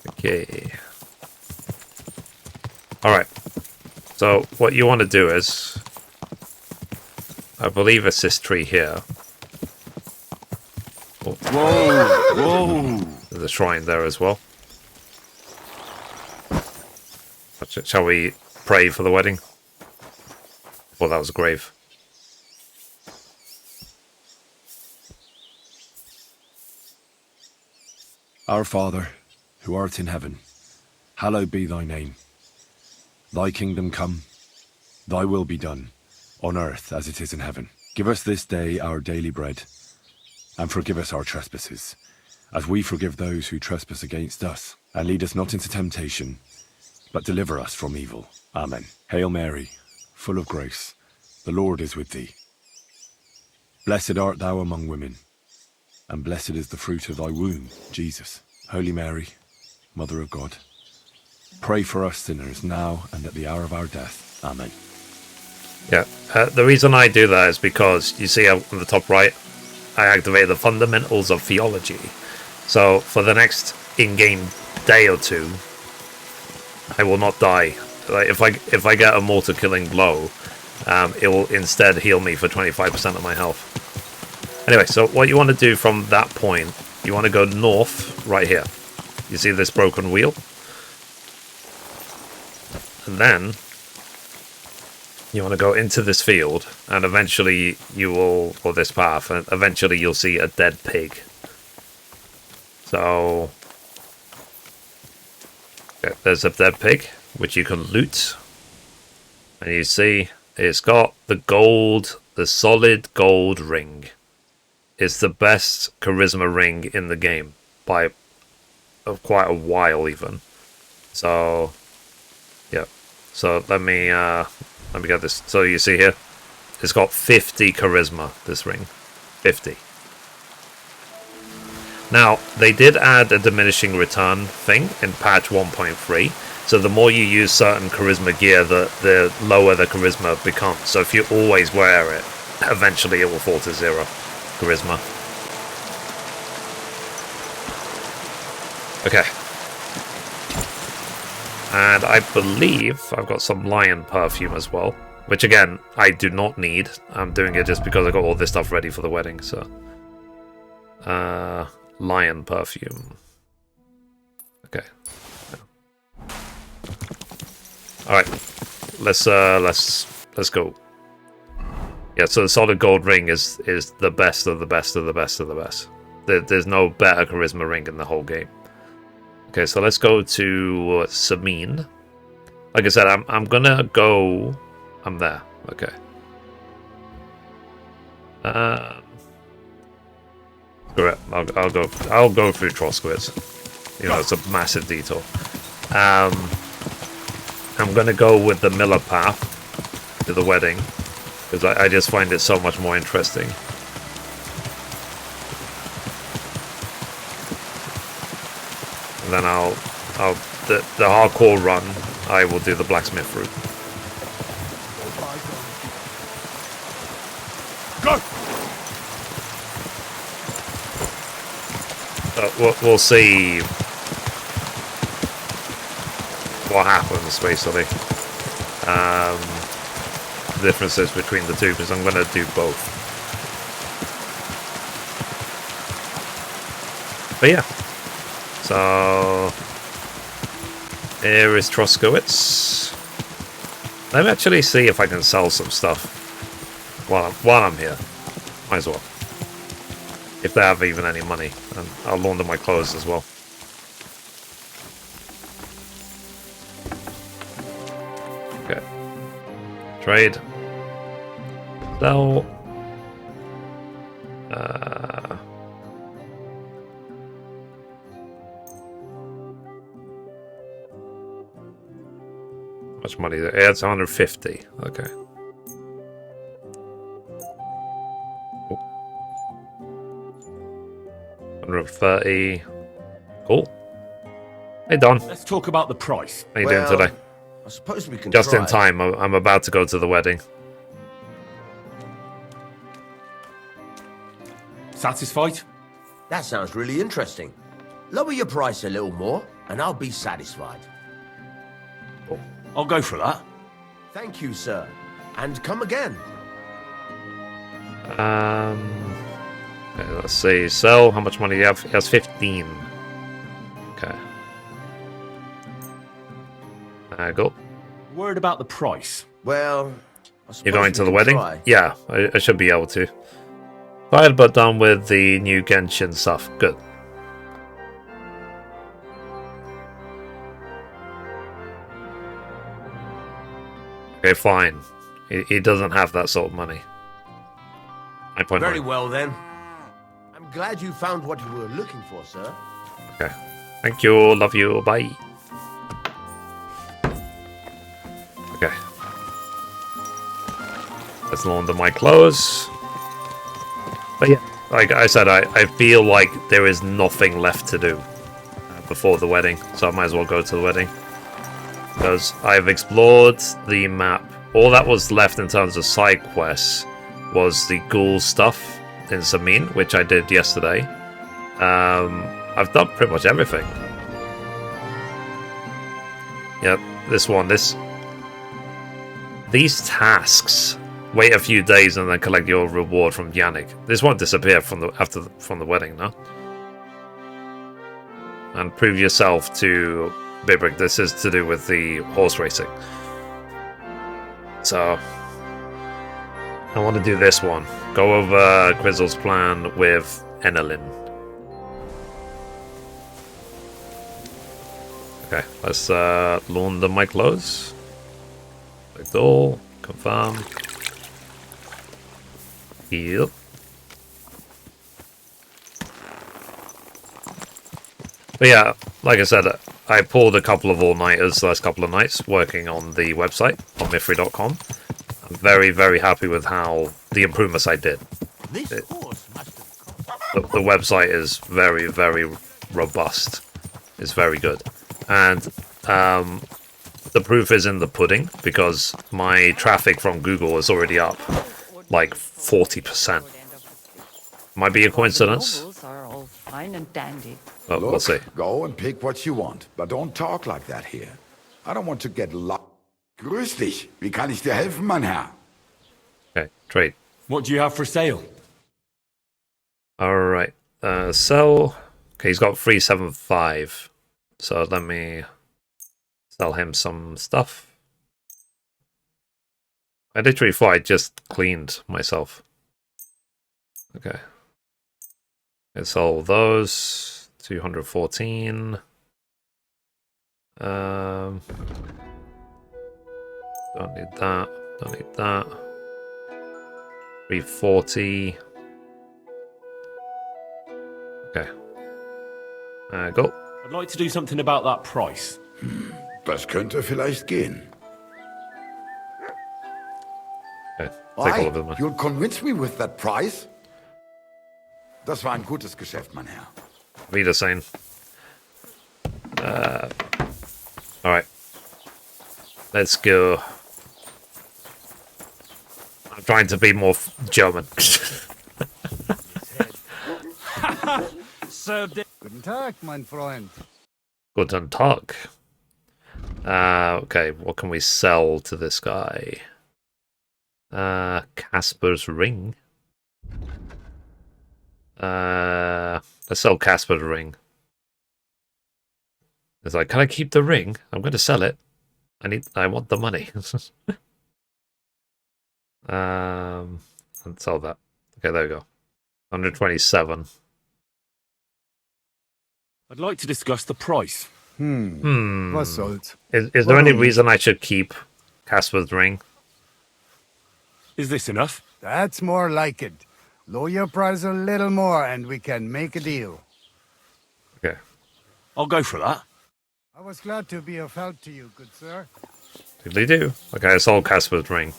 Speaker 1: okay. Alright. So what you want to do is, I believe it's this tree here. Oh.
Speaker 2: Whoa!
Speaker 1: There's a shrine there as well. Shall we pray for the wedding? Well, that was a grave.
Speaker 8: Our Father, who art in heaven, hallowed be thy name. Thy kingdom come, thy will be done, on earth as it is in heaven. Give us this day our daily bread, and forgive us our trespasses, as we forgive those who trespass against us. And lead us not into temptation, but deliver us from evil. Amen. Hail Mary, full of grace, the Lord is with thee. Blessed art thou among women, and blessed is the fruit of thy womb, Jesus. Holy Mary, Mother of God, pray for us sinners now and at the hour of our death. Amen.
Speaker 1: Yeah, the reason I do that is because, you see on the top right, I activate the fundamentals of theology. So for the next in-game day or two, I will not die. Like if I get a mortal killing blow, it will instead heal me for 25% of my health. Anyway, so what you want to do from that point, you want to go north right here. You see this broken wheel? And then you want to go into this field, and eventually you will, or this path, and eventually you'll see a dead pig. So yeah, there's a dead pig, which you can loot. And you see, it's got the gold, the solid gold ring. It's the best charisma ring in the game by quite a while even. So yeah. So let me get this. So you see here, it's got 50 charisma, this ring. 50. Now, they did add a diminishing return thing in patch 1.3. So the more you use certain charisma gear, the lower the charisma becomes. So if you always wear it, eventually it will fall to 0 charisma. Okay. And I believe I've got some lion perfume as well. Which again, I do not need. I'm doing it just because I got all this stuff ready for the wedding, so. Lion perfume. Okay. Alright. Let's go. Yeah, so the solid gold ring is the best of the best of the best of the best. There's no better charisma ring in the whole game. Okay, so let's go to Samin. Like I said, I'm gonna go. I'm there. Okay. Correct. I'll go through Troskowitz. You know, it's a massive detour. I'm gonna go with the Miller path to the wedding because I just find it so much more interesting. And then the hardcore run, I will do the blacksmith route.
Speaker 2: Go!
Speaker 1: We'll see what happens, basically. Differences between the two, because I'm going to do both. But yeah. So here is Troskowitz. Let me actually see if I can sell some stuff while I'm here. Might as well. If they have even any money. And I'll launder my clothes as well. Okay. Trade. Sell. How much money there? Yeah, it's 150. Okay. 130. Cool. Hey, Don.
Speaker 9: Let's talk about the price.
Speaker 1: How you doing today?
Speaker 10: I suppose we can
Speaker 1: Just
Speaker 10: try.
Speaker 1: in time. I'm about to go to the wedding.
Speaker 9: Satisfied?
Speaker 10: That sounds really interesting. Lower your price a little more, and I'll be satisfied.
Speaker 9: I'll go for that.
Speaker 10: Thank you, sir. And come again.
Speaker 1: Okay, let's see. Sell. How much money do you have? He has 15. Okay. Go.
Speaker 9: Word about the price.
Speaker 10: Well, I suppose
Speaker 1: You're going
Speaker 10: we
Speaker 1: to the
Speaker 10: can
Speaker 1: wedding?
Speaker 10: try.
Speaker 1: Yeah, I should be able to. Tired but done with the new Genshin stuff. Good. Okay, fine. He doesn't have that sort of money. 9.9.
Speaker 10: Very well, then. I'm glad you found what you were looking for, sir.
Speaker 1: Okay. Thank you. Love you. Bye. Okay. Let's launder my clothes. But yeah, like I said, I feel like there is nothing left to do before the wedding, so I might as well go to the wedding. Because I've explored the map. All that was left in terms of side quests was the ghoul stuff in Samin, which I did yesterday. I've done pretty much everything. Yep, these tasks. Wait a few days and then collect your reward from Yannick. This won't disappear from the wedding, no? And prove yourself to Bibrick. This is to do with the horse racing. So I want to do this one. Go over Grizzle's plan with Emmelyn. Okay, let's launder my clothes. Select all. Confirm. Yep. But yeah, like I said, I pulled a couple of all-nighters the last couple of nights working on the website on Mithri.com. I'm very, very happy with how the improvements I did. The website is very, very robust. It's very good. And the proof is in the pudding, because my traffic from Google is already up like 40%. Might be a coincidence.
Speaker 11: Are all fine and dandy.
Speaker 1: But we'll see.
Speaker 12: Go and pick what you want, but don't talk like that here. I don't want to get locked. Grüß dich. Wie kann ich dir helfen, mein Herr?
Speaker 1: Okay, trade.
Speaker 9: What do you have for sale?
Speaker 1: Alright. Sell. Okay, he's got 375. So let me sell him some stuff. I literally thought I just cleaned myself. Okay. It's all those. 214. Don't need that. Don't need that. 340. Okay. Go.
Speaker 9: I'd like to do something about that price.
Speaker 12: Das könnte vielleicht gehen.
Speaker 1: Okay. Take all of them.
Speaker 12: You'll convince me with that price? Das war ein gutes Geschäft, mein Herr.
Speaker 1: Wieder sein. Alright. Let's go. I'm trying to be more German.
Speaker 13: Guten Tag, mein Freund.
Speaker 1: Guten Tag. Okay, what can we sell to this guy? Casper's ring. Let's sell Casper's ring. It's like, can I keep the ring? I'm going to sell it. I want the money. And sell that. Okay, there we go. 127.
Speaker 9: I'd like to discuss the price.
Speaker 13: Was soll's?
Speaker 1: Is there any reason I should keep Casper's ring?
Speaker 9: Is this enough?
Speaker 13: That's more like it. Lower your price a little more and we can make a deal.
Speaker 1: Okay.
Speaker 9: I'll go for that.
Speaker 13: I was glad to be of help to you, good sir.
Speaker 1: Diddly do. Okay, I sold Casper's ring.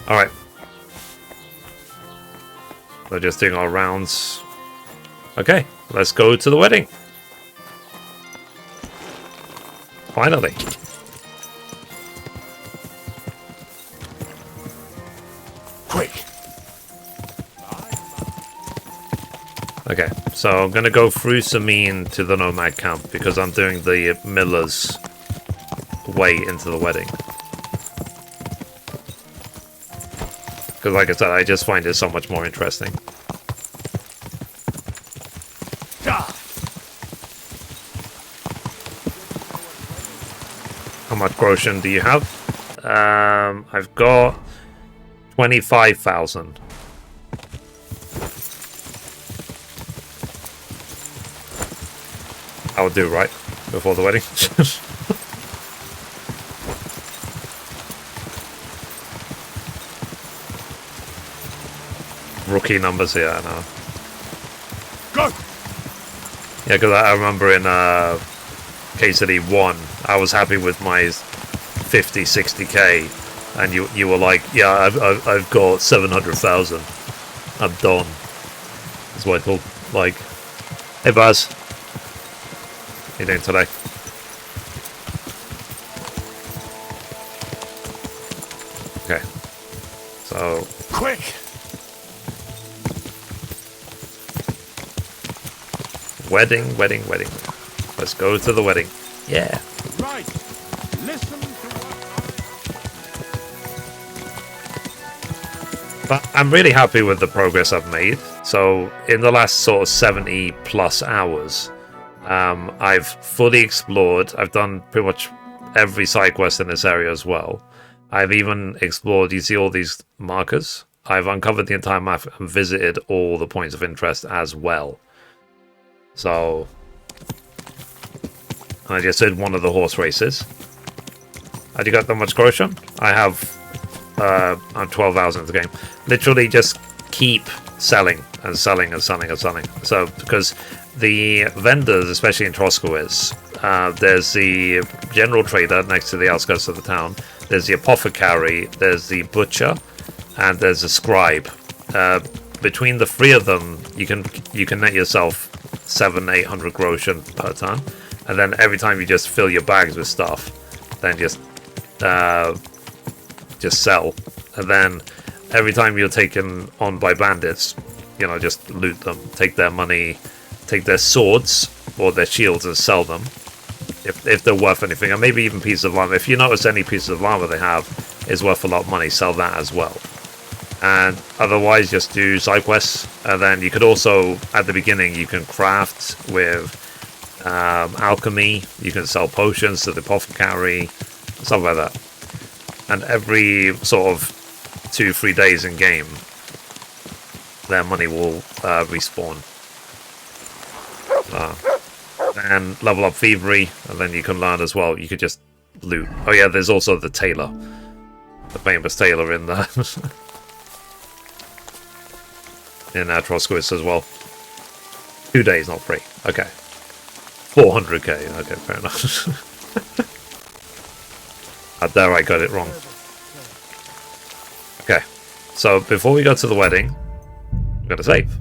Speaker 1: Alright. We're just doing our rounds. Okay, let's go to the wedding. Finally.
Speaker 12: Quick.
Speaker 1: Okay, so I'm going to go through Samin to the Nomad camp because I'm doing the Miller's way into the wedding. Because like I said, I just find it so much more interesting. How much groschen do you have? I've got 25,000. I'll do right before the wedding. Rookie numbers here, I know.
Speaker 12: Go!
Speaker 1: Yeah, because I remember in KCD 1, I was happy with my 50, 60k, and you were like, yeah, I've got 700,000. I'm done. That's what I thought. Like, hey Baz, how you doing today? Okay, so
Speaker 12: quick.
Speaker 1: Wedding, wedding, wedding. Let's go to the wedding. Yeah.
Speaker 12: Right. Listen to
Speaker 1: But I'm really happy with the progress I've made. So in the last sort of 70 plus hours, I've fully explored. I've done pretty much every side quest in this area as well. I've even explored, you see all these markers? I've uncovered the entire map and visited all the points of interest as well. So, I just did one of the horse races. Have you got that much groschen? I have 12,000 in the game. Literally just keep selling and selling and selling and selling. So, because the vendors, especially in Troskowitz, there's the general trader next to the outskirts of the town, there's the apothecary, there's the butcher, and there's a scribe. Between the three of them, you can net yourself 700-800 groschen per ton, and then every time you just fill your bags with stuff, then just sell, and then every time you're taken on by bandits, you know, just loot them, take their money, take their swords or their shields and sell them if they're worth anything, and maybe even pieces of armor. If you notice any pieces of armor they have is worth a lot of money, sell that as well. And otherwise just do side quests, and then you could also at the beginning you can craft with alchemy, you can sell potions to the apothecary, stuff like that. And every sort of 2-3 days in game, their money will respawn. And level up thievery, and then you can learn as well. You could just loot. Oh yeah, there's also the tailor, the famous tailor in the in Trosquis as well. 2 days, not 3. Okay. 400k. Okay, fair enough. There I got it wrong. Okay, so before we go to the wedding, I'm gonna save.